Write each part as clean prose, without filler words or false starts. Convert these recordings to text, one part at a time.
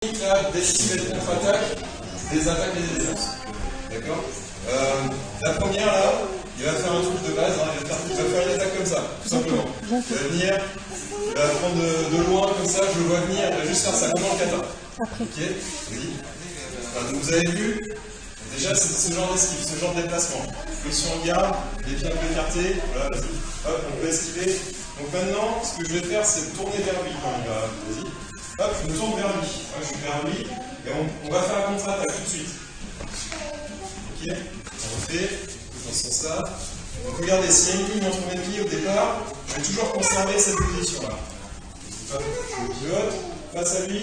Là, d'estimer de contre-attaque, des attaques et des défenses. D'accord. La première là, il va faire un truc de base, hein, il va faire une attaque comme ça, tout simplement. Il va venir, il va prendre de loin comme ça, je le vois venir, il va juste faire ça comme dans le kata. Ok. Oui. Donc vous avez vu, déjà c'est ce genre d'esquive, ce genre de déplacement. Flexion en garde, les pieds un peu écartés, voilà, hop, on peut esquiver. Donc maintenant, ce que je vais faire, c'est tourner vers lui quand il va. Vas-y. Hop, je me tourne vers lui. Ouais, je suis vers lui. Et on va faire la contre-attaque tout de suite. Ok. On refait. Dans ce sens-là. Donc regardez, s'il y a une ligne entre mes pieds au départ, je vais toujours conserver cette position-là. Hop, je pivote face à lui.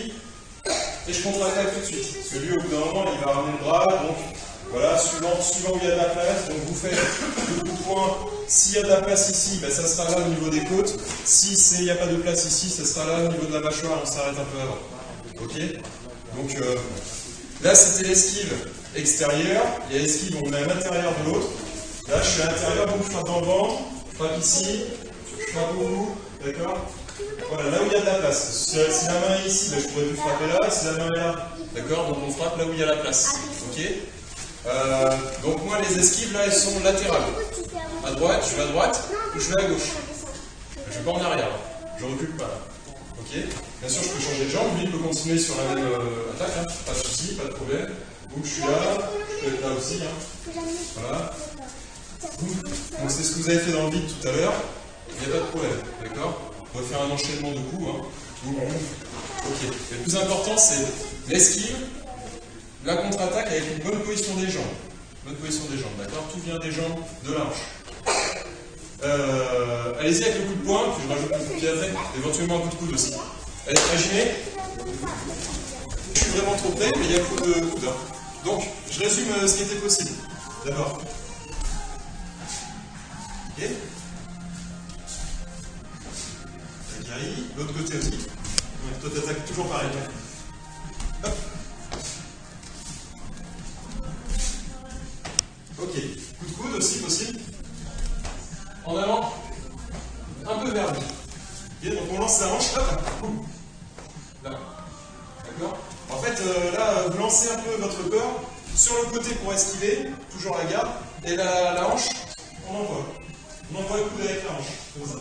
Et je contre-attaque tout de suite. Parce que lui, au bout d'un moment, il va ramener le bras. Donc voilà, suivant où il y a de la place. Donc vous faites le coup de poing. S'il y a de la place ici, ben, ça sera là au niveau des côtes. Si il n'y a pas de place ici, ça sera là au niveau de la mâchoire, on s'arrête un peu avant. Ok. Donc là, c'était l'esquive extérieure. Il y a l'esquive, on est à l'intérieur de l'autre. Là, je suis à l'intérieur, donc je frappe dans le ventre, je frappe ici, je frappe au bout. D'accord. Voilà, là où il y a de la place. Si la main est ici, ben, je pourrais plus frapper là. Si la main est là, d'accord, donc on frappe là où il y a la place. Ok. Donc moi, les esquives, là, elles sont latérales. À droite, je vais à droite, ou je vais à gauche. Je ne vais pas en arrière, je ne recule pas là. Ok. Bien sûr, je peux changer de jambe, lui il peut continuer sur la même attaque, hein. Pas de souci, pas de problème. Donc je suis là, je peux être là aussi. Hein. Voilà. Donc c'est ce que vous avez fait dans le vide tout à l'heure, il n'y a pas de problème, d'accord. On va faire un enchaînement de coups. Hein. Ok. Le plus important, c'est l'esquive, la contre-attaque avec une bonne position des jambes. Bonne position des jambes, d'accord. Tout vient des jambes, de la hanche. Allez-y avec le coup de poing, puis je rajoute le coup de pied après, éventuellement un coup de coude aussi. Allez, imaginez. Je suis vraiment trop près, mais il y a le coup de coude. Donc, je résume ce qui était possible. D'abord. Ok. L'autre côté aussi. Donc, toi, t'attaques toujours pareil. Hop. Ok. Coup de coude aussi possible. En avant, un peu vers lui. Okay, donc on lance la hanche, hop, là. D'accord. En fait, là, vous lancez un peu votre corps sur le côté pour esquiver, toujours la garde, et la hanche, on envoie. On envoie le coude avec la hanche, comme ça.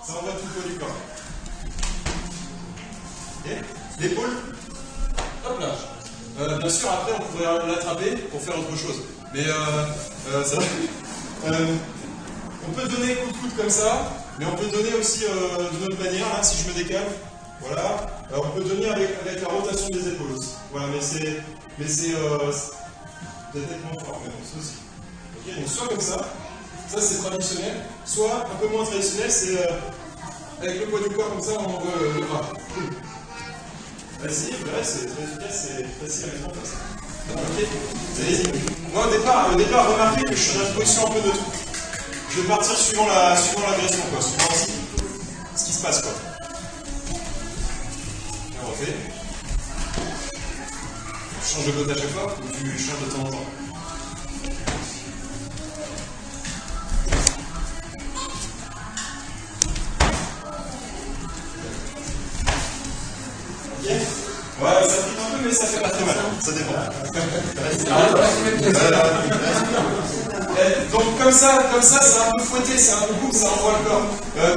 Ça envoie tout le poids du corps. Okay. L'épaule, hop là. Bien sûr, après, on pourrait l'attraper pour faire autre chose. Mais ça va. On peut donner coup de coude comme ça, mais on peut donner aussi d'une autre manière, là, si je me décale. Voilà. On peut donner avec la rotation des épaules aussi. Voilà, mais c'est peut-être moins fort, mais c'est aussi. Okay, donc soit comme ça c'est traditionnel, soit un peu moins traditionnel, c'est avec le poids du corps comme ça, on envoie le bras. Vas-y, c'est très efficace, c'est facile à mettre en place. Ok, allez-y. Moi au départ, remarquez que je suis dans une position un peu neutre. Je vais partir suivant l'agression, quoi, suivant ce qui se passe, quoi. Et on refait. Tu changes de côté à chaque fois ou tu changes de temps en temps? Ok. Ouais, ça pique un peu, mais ça fait pas très mal. Ça dépend. Donc comme ça c'est un peu fouetté, c'est un peu court, ça envoie le corps.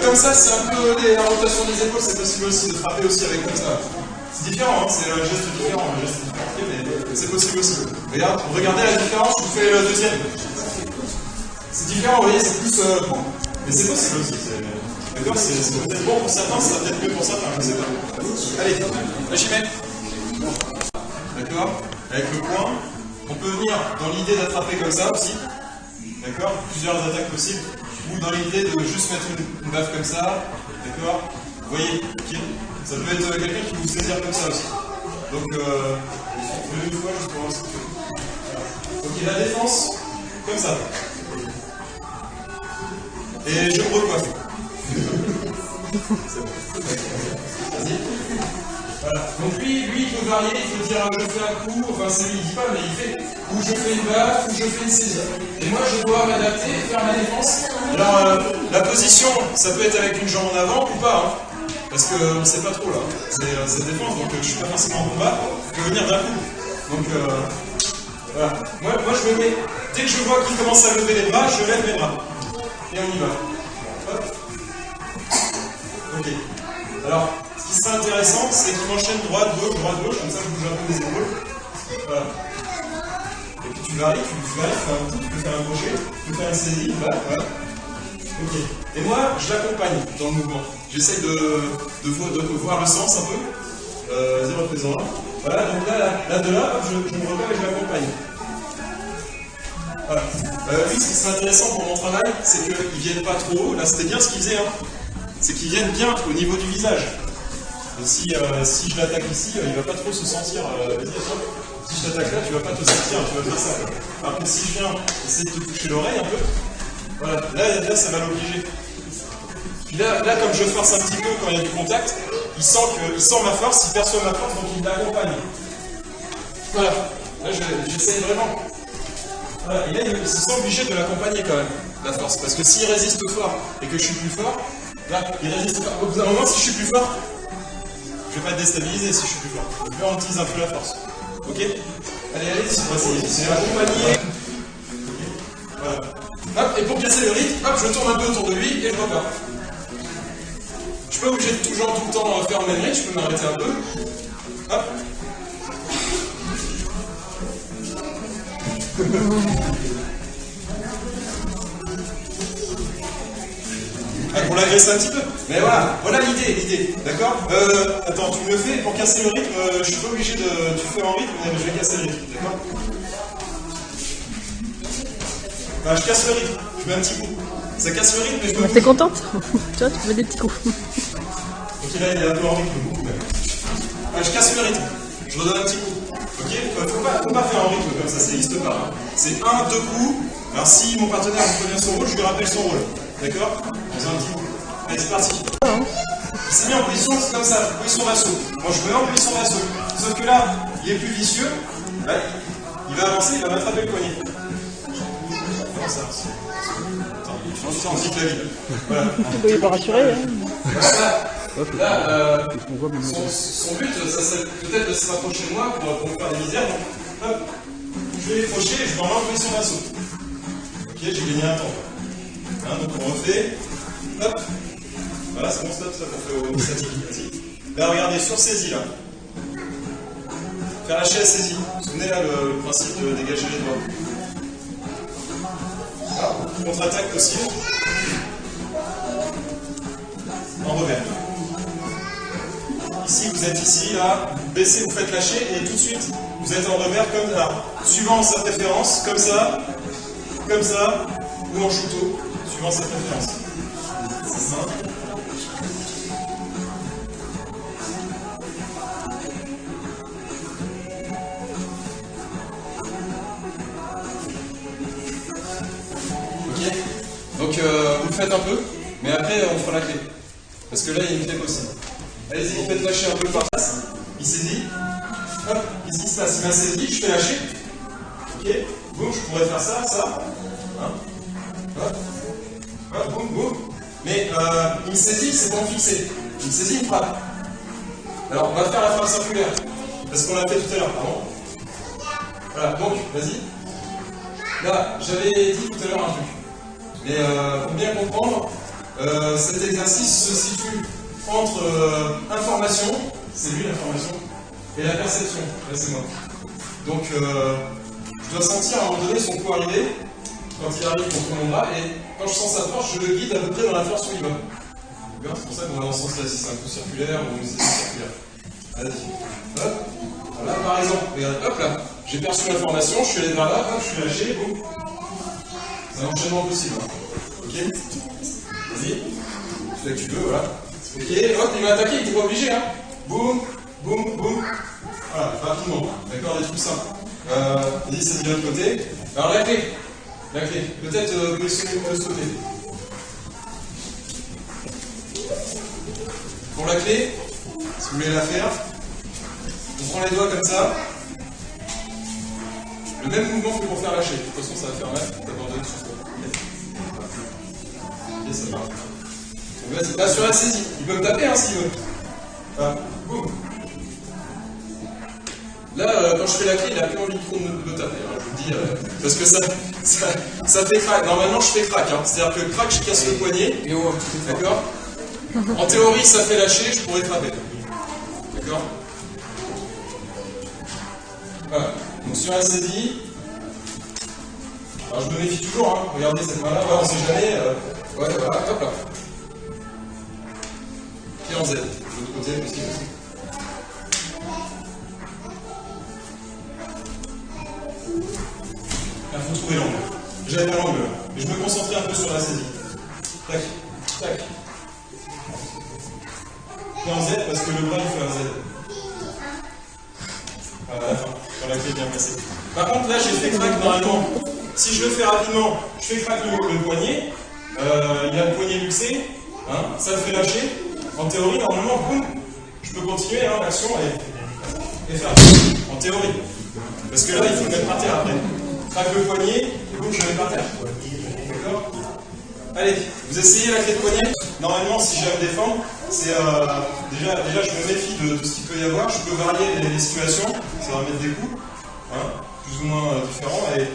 Comme ça c'est un peu la rotation des épaules, c'est possible aussi de frapper aussi avec comme ça. C'est différent, hein, c'est un geste différent, mais c'est possible aussi. Regardez la différence, je vous fais le deuxième. C'est différent, vous voyez, c'est plus bon. Mais c'est possible aussi. D'accord, c'est peut-être bon pour certains, ça va peut-être mieux pour certains, je ne sais pas. Allez, là j'y mets. D'accord, avec le poing, on peut venir dans l'idée d'attraper comme ça aussi. D'accord, plusieurs attaques possibles. Ou dans l'idée de juste mettre une baffe comme ça. D'accord, vous voyez, okay. Ça peut être quelqu'un qui vous saisir comme ça aussi. Donc, une fois, juste pour voir ce que fait. Ok, la défense, comme ça. Et je me recoiffe. C'est bon. Vas-y. Voilà. Donc lui, il peut varier, il peut dire je fais un coup, enfin c'est lui, il dit pas, mais il fait, ou je fais une baffe, ou je fais une saisie. Et moi je dois m'adapter et faire ma défense. Alors la position, ça peut être avec une jambe en avant ou pas. Hein. parce qu'on ne sait pas trop là, c'est défense, donc je suis pas forcément en combat, je peux venir d'un coup. Donc voilà. Moi je me mets, dès que je vois qu'il commence à lever les bras, je lève mes bras. Et on y va. Hop. Ok. Alors, ce qui serait intéressant, c'est qu'il m'enchaîne droite, gauche, comme ça je bouge un peu les épaules. Voilà. Et puis tu varies, tu fais un coup, tu peux faire un crochet, tu peux faire une saisie, voilà. Ok. Et moi, je l'accompagne dans le mouvement. J'essaye de voir le sens un peu. Vas-y, refaisons là. Voilà, donc là, de là, hop, je me repère et je l'accompagne. Voilà. Lui, ce qui serait intéressant pour mon travail, c'est qu'ils ne viennent pas trop haut. Là, c'était bien ce qu'il faisait, hein. C'est qu'ils viennent bien au niveau du visage. Si je l'attaque ici, il ne va pas trop se sentir. Vas-y, attends. Si je t'attaque là, tu ne vas pas te sentir, tu vas faire ça. Alors que si je viens essayer de te toucher l'oreille un peu, voilà, là ça va l'obliger. Puis là, comme je force un petit peu quand il y a du contact, il sent ma force, il perçoit ma force, donc il l'accompagne. Voilà, là j'essaye vraiment. Voilà. Et là, il se sent obligé de l'accompagner quand même, la force. Parce que s'il résiste fort et que je suis plus fort, là, il résiste fort. Au bout d'un moment, si je suis plus fort, je ne vais pas être déstabilisé si je suis plus fort. Donc là, on utilise un peu la force. Ok? Allez, c'est accompagné. Okay. Voilà. Hop, et pour casser le rythme, hop, je tourne un peu autour de lui et je repars. Je suis pas obligé de toujours tout le temps faire le même rythme, je peux m'arrêter un peu. Hop. Pour l'agresser un petit peu. Mais voilà l'idée, d'accord? Attends, tu me le fais, pour casser le rythme, je suis pas obligé de... Tu fais en rythme, mais je vais casser le rythme, d'accord? Enfin, je casse le rythme, je mets un petit coup. Ça casse le rythme, mais je peux... T'es contente? Tu vois, tu mets des petits coups. Ok, là, il est un peu en rythme, beaucoup même. Je casse le rythme, je redonne un petit coup. Ok? Faut pas faire en rythme comme ça n'existe pas. Hein. C'est 1, 2 coups. Alors si mon partenaire me connaît son rôle, je lui rappelle son rôle. D'accord? On faisant un petit coup. Allez, c'est parti. Il s'est mis en position comme ça, position d'assaut. Moi, je me mets en position d'assaut. Sauf que là, il est plus vicieux. Là, il va avancer, il va m'attraper le poignet. Comment ça? Attends, on dit que la vie. Voilà. Il n'est pas rassuré. Hein. Là, son but, ça serait peut-être de se rapprocher de moi pour me faire des misères. Donc, hop, je vais les faucher et je vais en en position d'assaut. Ok, j'ai gagné un temps. Hein, donc on refait. Hop. Voilà, c'est bon, stop, on fait au statique. Là, regardez, sur saisie, là. Faire lâcher la saisie. Vous vous souvenez, là, le principe de dégager les doigts. Voilà. Contre-attaque possible. En revers. Ici, vous êtes ici, là, vous baissez, vous faites lâcher, et tout de suite, vous êtes en revers comme là. Suivant sa préférence, comme ça, ou en chuteau, suivant sa préférence. C'est simple. Ok. Donc, vous le faites un peu, mais après, on fera la clé. Parce que là, il y a une clé possible. Allez-y, faites lâcher un peu par face. Il saisit. Hop, qu'est-ce qui se passe? Il m'a saisi, je fais lâcher. Ok, boum, je pourrais faire ça. Hein. Hop, boum. Mais il me saisit, c'est pour me fixer. Il me saisit, il me frappe. Alors, on va faire la frappe circulaire. Parce qu'on l'a fait tout à l'heure, pardon. Voilà, donc, vas-y. Là, j'avais dit tout à l'heure un truc. Mais pour bien comprendre, cet exercice se situe entre information, c'est lui l'information, et la perception, là c'est moi. Donc je dois sentir à un moment donné son coup arriver, quand il arrive contre mon bras, et quand je sens sa force, je le guide à peu près dans la force où il va. C'est pour ça qu'on va dans ce sens-là, si c'est un coup circulaire ou une saisie circulaire. Vas-y. Hop. Voilà, par exemple, regardez, hop là, j'ai perçu l'information, je suis allé vers là, hop, je suis lâché, boum. C'est un enchaînement possible. Hein. Ok. Vas-y. Tu fais que tu veux, voilà. Ok, hop, il m'a attaqué, il n'était pas obligé, hein. Boum. Voilà, rapidement. D'accord, des trucs simples. Vas-y, ça de l'autre côté. Alors la clé. Peut-être positionner de ce côté. Pour la clé, si vous voulez la faire, on prend les doigts comme ça. Le même mouvement que pour faire lâcher. De toute façon, ça va faire mal. D'abord sur toi. Ok, ça marche. Vas-y, là sur la saisie. Il peut me taper hein, s'il veut. Voilà. Boum. Là, quand je fais la clé, il n'a plus envie de me taper, hein, je vous le dis, parce que ça fait crack. Normalement, je fais crack, hein. C'est-à-dire que crack, je casse le poignet, d'accord. En théorie, ça fait lâcher, je pourrais frapper. D'accord. Voilà. Donc sur la saisie, alors je me méfie toujours, hein. Regardez cette main-là, on ne sait jamais. Ouais, voilà, hop là. Pied en Z, de l'autre côté, possible aussi. Il faut trouver l'angle. J'avais pas l'angle, mais je me concentrais un peu sur la saisie. Tac, tac. Et en Z parce que le bras il fait un Z. À la fin, quand la clé est bien placée. Par contre, là j'ai fait crack normalement. Si je le fais rapidement, je fais crack le poignet. Il y a le poignet luxé, hein, ça le fait lâcher. En théorie, normalement, boum, je peux continuer hein, l'action et faire. En théorie. Parce que là, il faut le mettre par terre après. Craque le poignet, et boum, je le mets par terre. D'accord? Allez, vous essayez la clé de poignet. Normalement, si j'ai à me défendre, c'est déjà, je me méfie de ce qu'il peut y avoir. Je peux varier les situations, ça va mettre des coups, hein, plus ou moins différents. Et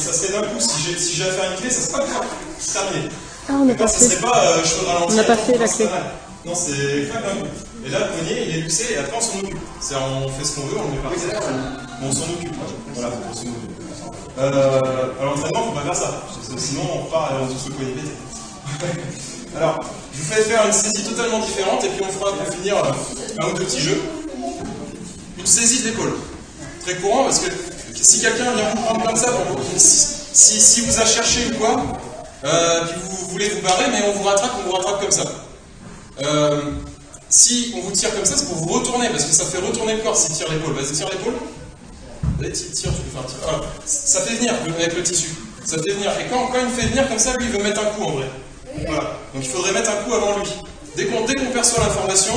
ça serait d'un coup, si j'ai à faire une clé, ça serait pas grave. C'est terminé. Ah, on n'a pas fait. Ça serait pas, je peux ralentir. On n'a pas fait la clé. Non, c'est claque d'un coup. Et là, le poignet, il est luxé, et après, on s'en occupe. C'est-à-dire, on fait ce qu'on veut, on le met par terre, on s'en occupe. Voilà, grosso modo. À l'entraînement, il ne faut pas faire ça, sinon on repart sur le poignet pété. Alors, je vous fais faire une saisie totalement différente et puis on fera pour finir un ou deux petits jeux. Une saisie de l'épaule. Très courant parce que si quelqu'un vient vous prendre comme ça, si vous a cherché ou quoi, puis vous voulez vous barrer, mais on vous rattrape comme ça. Si on vous tire comme ça, c'est pour vous retourner parce que ça fait retourner le corps s'il tire l'épaule. Vas-y, tire l'épaule. Tire, tu peux faire un tir. Voilà. Ça fait venir avec le tissu. Ça fait venir. Et quand il fait venir comme ça, lui, il veut mettre un coup en vrai. Voilà. Donc il faudrait mettre un coup avant lui. Dès qu'on perçoit l'information,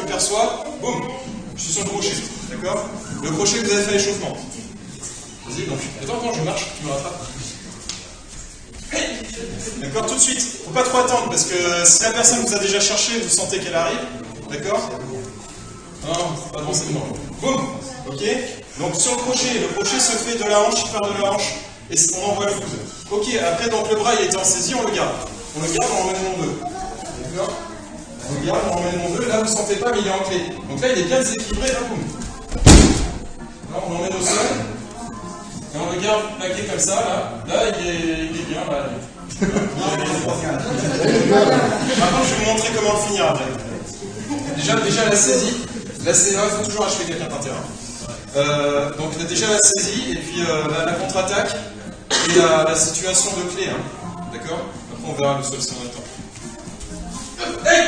je perçois, boum, je suis sur le crochet. D'accord? Le crochet, vous avez fait l'échauffement. Vas-y, donc. Attends, je marche, tu me rattrapes. D'accord, tout de suite. Faut pas trop attendre parce que si la personne vous a déjà cherché, vous sentez qu'elle arrive. D'accord? Non, faut pas avancer dedans. Boum. Ok? Donc sur le crochet se fait de la hanche, il part de la hanche, et on envoie le coude. Ok, après donc le bras il était en saisie, on le garde. On le garde, on emmène mon 2. D'accord? On le garde, on emmène mon 2, là vous ne sentez pas, mais il est en clé. Donc là il est bien déséquilibré, là boum. Là on l'emmène au sol, et on le garde plaqué comme ça, là il est bien, là. Maintenant je vais vous montrer comment le finir après. Déjà la saisie, il faut toujours achever quelqu'un par terrain. Donc déjà la saisie, et puis la contre-attaque, et la situation de clé. Hein. D'accord? Après on verra le sol si on a le temps. Hey,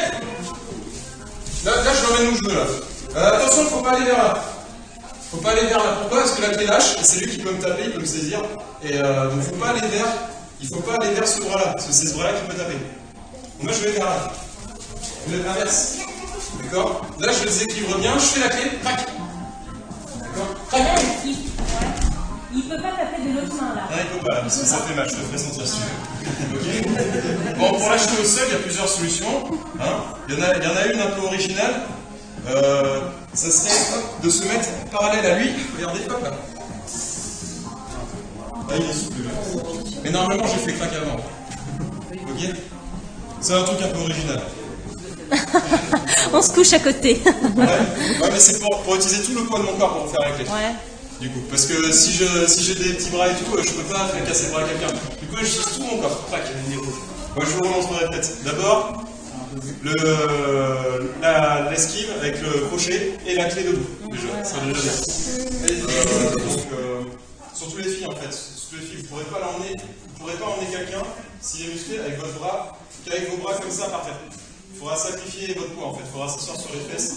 là je l'emmène où je veux là. Attention, il ne faut pas aller vers là. Il ne faut pas aller vers là. Pourquoi? Parce que la clé lâche, et c'est lui qui peut me taper, il peut me saisir. Et donc il ne faut pas aller vers ce bras-là, parce que c'est ce bras-là qui peut taper. Donc moi je vais vers là. Vous êtes l'inverse. D'accord? Là je le déséquilibre bien, je fais la clé, crac. Il ne peut pas taper de l'autre main là. Non, il ne peut pas, parce que ça fait mal, je te ferai sentir si tu veux. Okay. Bon, pour l'acheter au sol, il y a plusieurs solutions. Hein. Il y en a une un peu originale. Ça serait de se mettre parallèle à lui. Regardez, hop là. Là, il est souple. Mais normalement, j'ai fait crack avant. Ok? C'est un truc un peu original. On se couche à côté. Ouais, mais c'est pour utiliser tout le poids de mon corps pour faire la clé. Ouais. Du coup, parce que si j'ai des petits bras et tout, je peux pas faire casser le bras à quelqu'un. Du coup, j'utilise tout mon corps. Moi, je vous remontrerai peut-être. D'abord, l'esquive avec le crochet et la clé debout. Déjà, ça va déjà bien. Sur tous les filles en fait, sur tous les filles, vous ne pourrez pas emmener quelqu'un s'il est musclé avec votre bras, qu'avec vos bras comme ça par terre. Il faudra sacrifier votre poids en fait, il faudra s'asseoir sur les fesses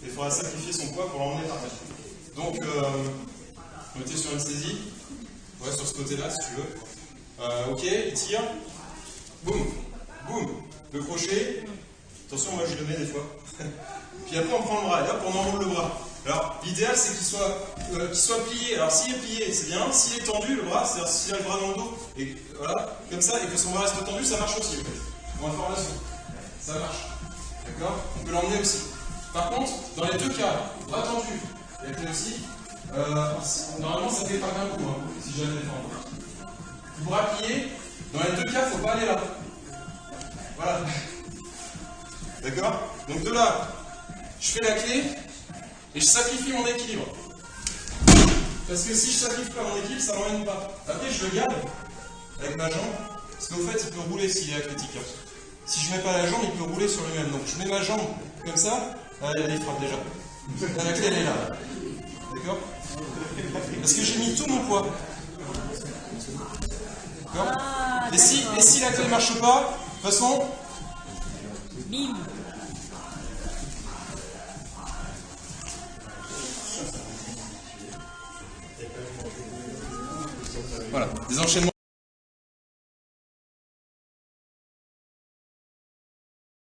et il faudra sacrifier son poids pour l'emmener par terre. Donc, notez sur une saisie, ouais, sur ce côté-là si tu veux. Ok, il tire, boum, boum, le crochet. Attention, moi je le mets des fois. Puis après on prend le bras, et hop, on enroule le bras. Alors l'idéal c'est qu'il soit plié. Alors s'il est plié, c'est bien. S'il est tendu, le bras, c'est-à-dire s'il a le bras dans le dos, et voilà, comme ça, et que son bras reste tendu, ça marche aussi. En fait. Pour information. ça marche. D'accord? On peut l'emmener aussi. Par contre, dans les deux cas, bras tendu, la clé aussi, normalement ça fait pas d'un coup, hein, si jamais défendre. Bras plié, dans les deux cas, il ne faut pas aller là. Voilà. D'accord? Donc de là, je fais la clé et je sacrifie mon équilibre. Parce que si je sacrifie pas mon équilibre, ça ne m'emmène pas. Après, je le garde avec ma jambe, parce qu'au fait, il peut rouler s'il est athlétique. Si je ne mets pas la jambe, il peut rouler sur lui-même. Donc je mets ma jambe comme ça, il frappe déjà. Là, la clé, elle est là. D'accord? Parce que j'ai mis tout mon poids. D'accord? Et si la clé ne marche pas, de toute façon, Bim. voilà, des enchaînements.